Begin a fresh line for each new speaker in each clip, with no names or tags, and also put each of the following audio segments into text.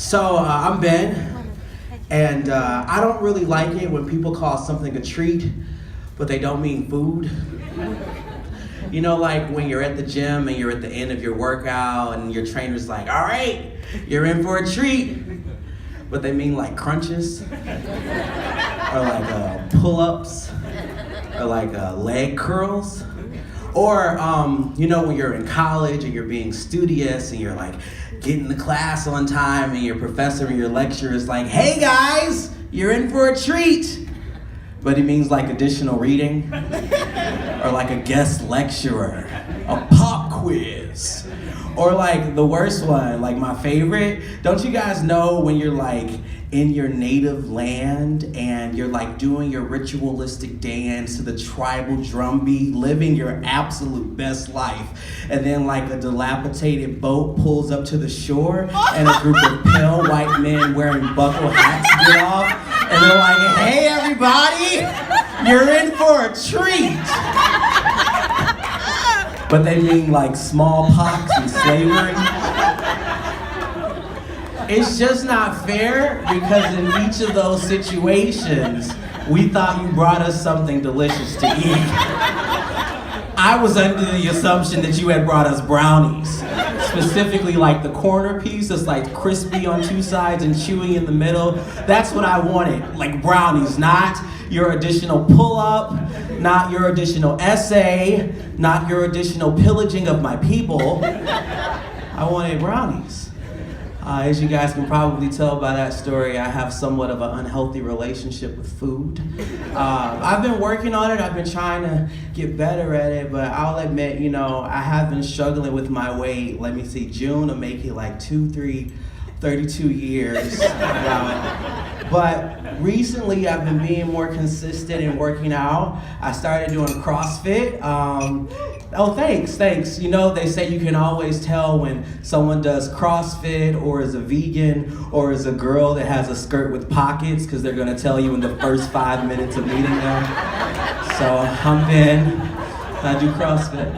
I'm Ben, and I don't really like it when people call something a treat, but they don't mean food. You know, like when you're at the gym and you're at the end of your workout and your trainer's like, all right, you're in for a treat, but they mean like crunches, or like pull-ups, or like leg curls. Or, you know, when you're in college and you're being studious and you're like getting to class on time and your professor and your lecturer is like, hey guys, you're in for a treat. But it means like additional reading, or like a guest lecturer, a pop quiz, or like the worst one, like my favorite. Don't you guys know when you're like in your native land and you're like doing your ritualistic dance to the tribal drum beat, living your absolute best life, and then like a dilapidated boat pulls up to the shore and a group of pale white men wearing buckle hats get off and they're like, hey everybody, you're in for a treat. But they mean like smallpox and slavery. It's just not fair because in each of those situations, we thought you brought us something delicious to eat. I was under the assumption that you had brought us brownies. Specifically like the corner piece that's like crispy on two sides and chewy in the middle. That's what I wanted, like brownies, not your additional pull-up, not your additional essay, not your additional pillaging of my people. I wanted brownies. As you guys can probably tell by that story, I have somewhat of an unhealthy relationship with food. I've been working on it, I've been trying to get better at it, but I'll admit, you know, I have been struggling with my weight. Let me see, June will make it like 32 years. But recently I've been being more consistent in working out. I started doing CrossFit. Oh, thanks. You know, they say you can always tell when someone does CrossFit or is a vegan or is a girl that has a skirt with pockets because they're gonna tell you in the first 5 minutes of meeting them. So I'm Ben, I do CrossFit.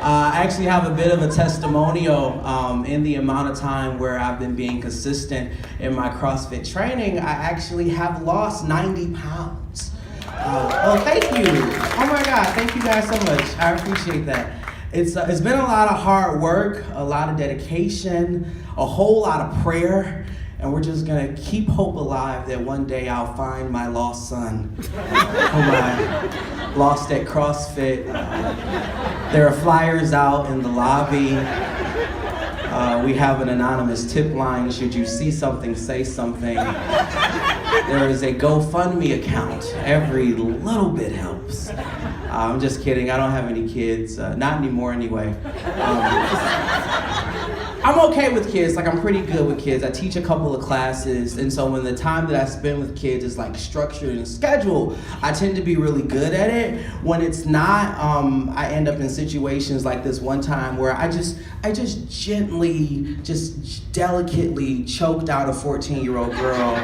I actually have a bit of a testimonial in the amount of time where I've been being consistent in my CrossFit training. I actually have lost 90 pounds. Oh, thank you. Oh my God, thank you guys so much. I appreciate that. It's been a lot of hard work, a lot of dedication, a whole lot of prayer, and we're just gonna keep hope alive that one day I'll find my lost son, whom I lost at CrossFit. There are flyers out in the lobby. We have an anonymous tip line. Should you see something, say something. There is a GoFundMe account. Every little bit helps. I'm just kidding. I don't have any kids. Not anymore anyway. I'm okay with kids. Like, I'm pretty good with kids. I teach a couple of classes, and so when the time that I spend with kids is like structured and scheduled, I tend to be really good at it. When it's not, I end up in situations like this one time where I just gently, just delicately choked out a 14-year-old girl.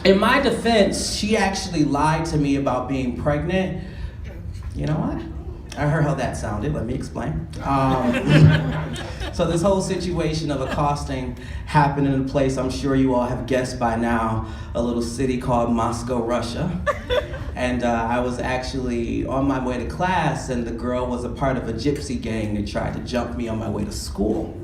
In my defense, she actually lied to me about being pregnant. You know what? I heard how that sounded. Let me explain. So this whole situation of accosting happened in a place I'm sure you all have guessed by now, a little city called Moscow, Russia. And I was actually on my way to class, and the girl was a part of a gypsy gang that tried to jump me on my way to school.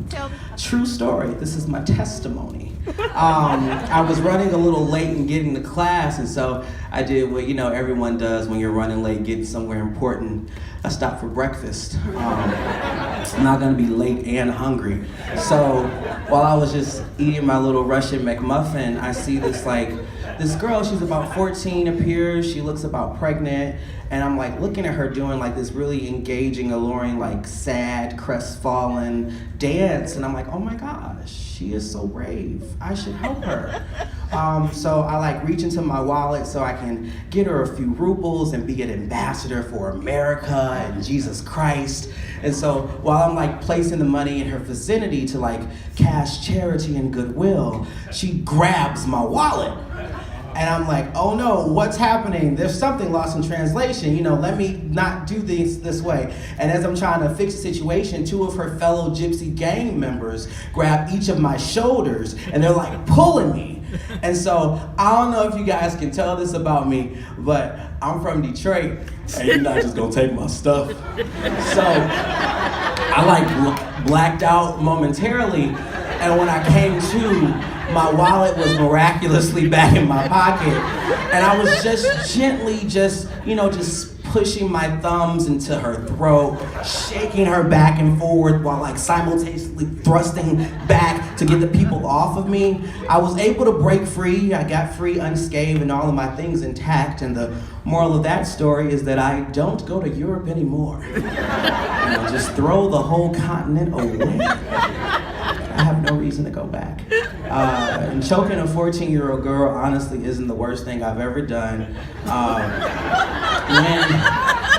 True story. This is my testimony. I was running a little late in getting to class, and so I did what, you know, everyone does when you're running late, getting somewhere important. I stopped for breakfast. I'm not gonna be late and hungry. So while I was just eating my little Russian McMuffin, I see this girl, she's about 14, appears, she looks about pregnant, and I'm like looking at her doing like this really engaging, alluring, like sad, crestfallen dance, and I'm like, oh my gosh, she is so brave, I should help her. So I like reach into my wallet so I can get her a few rubles and be an ambassador for America and Jesus Christ. And so while I'm like placing the money in her vicinity to like cash charity and goodwill, she grabs my wallet. And I'm like, oh no, what's happening? There's something lost in translation. Let me not do this way. And as I'm trying to fix the situation, two of her fellow gypsy gang members grab each of my shoulders and they're like pulling me. And so I don't know if you guys can tell this about me, but I'm from Detroit and you're not just gonna take my stuff. So I like blacked out momentarily, and when I came to, my wallet was miraculously back in my pocket, and I was just gently just pushing my thumbs into her throat, shaking her back and forward while like simultaneously thrusting back to get the people off of me. I was able to break free. I got free unscathed and all of my things intact, and the moral of that story is that I don't go to Europe anymore. Just throw the whole continent away. I have no reason to go back. And choking a 14-year-old girl honestly isn't the worst thing I've ever done.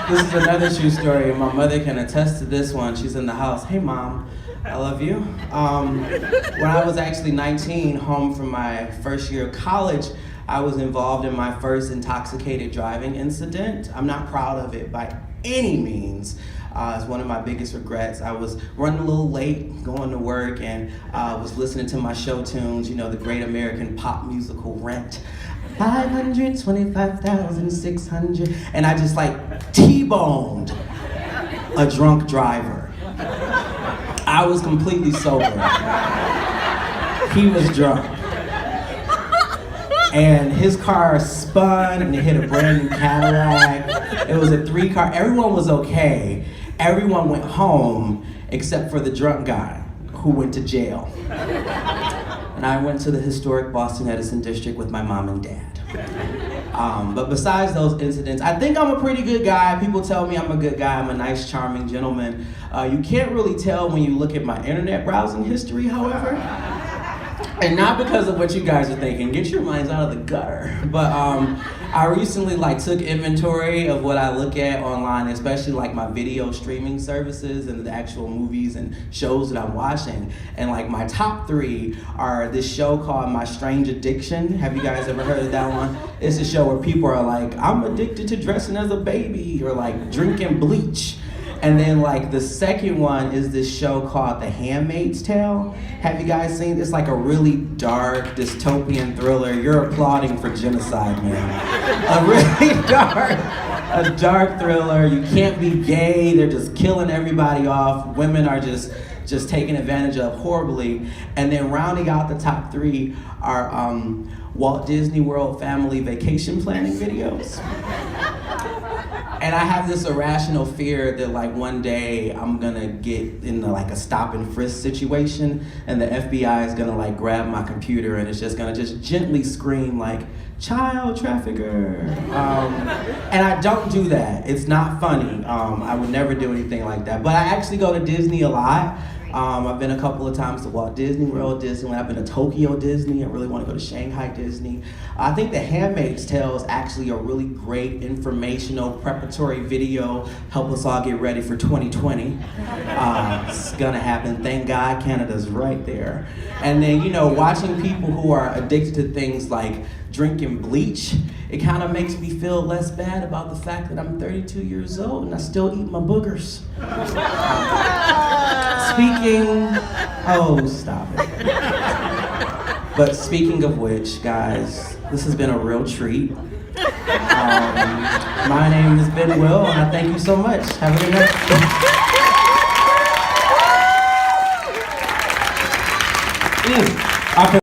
This is another true story, and my mother can attest to this one. She's in the house. Hey Mom, I love you. When I was actually 19, home from my first year of college, I was involved in my first intoxicated driving incident. I'm not proud of it by any means. It's one of my biggest regrets. I was running a little late, going to work, and was listening to my show tunes, the great American pop musical Rent. 525,600, and I just like T-boned a drunk driver. I was completely sober. He was drunk. And his car spun and it hit a brand new Cadillac. It was a 3-car, everyone was okay. Everyone went home except for the drunk guy who went to jail. And I went to the historic Boston Edison district with my mom and dad. But besides those incidents, I think I'm a pretty good guy. People tell me I'm a good guy. I'm a nice, charming gentleman. You can't really tell when you look at my internet browsing history, however. And not because of what you guys are thinking. Get your minds out of the gutter. But I recently took inventory of what I look at online, especially my video streaming services and the actual movies and shows that I'm watching. And my top 3 are this show called My Strange Addiction. Have you guys ever heard of that one? It's a show where people are like, I'm addicted to dressing as a baby, or drinking bleach. And then the second one is this show called The Handmaid's Tale. Have you guys seen this? It's a really dark dystopian thriller. You're applauding for genocide, man. A really dark thriller. You can't be gay. They're just killing everybody off. Women are just taken advantage of horribly. And then rounding out the top 3 are Walt Disney World family vacation planning videos. And I have this irrational fear that one day I'm gonna get in a stop and frisk situation, and the FBI is gonna grab my computer and it's just gonna gently scream child trafficker. And I don't do that. It's not funny. I would never do anything like that. But I actually go to Disney a lot. I've been a couple of times to Walt Disney World, Disneyland. I've been to Tokyo Disney. I really want to go to Shanghai Disney. I think The Handmaid's Tale is actually a really great informational preparatory video. Help us all get ready for 2020. It's gonna happen. Thank God Canada's right there. And then, watching people who are addicted to things like drinking bleach, it kind of makes me feel less bad about the fact that I'm 32 years old and I still eat my boogers. Stop it. But speaking of which, guys, this has been a real treat. My name is Ben Will, and I thank you so much. Have a good night.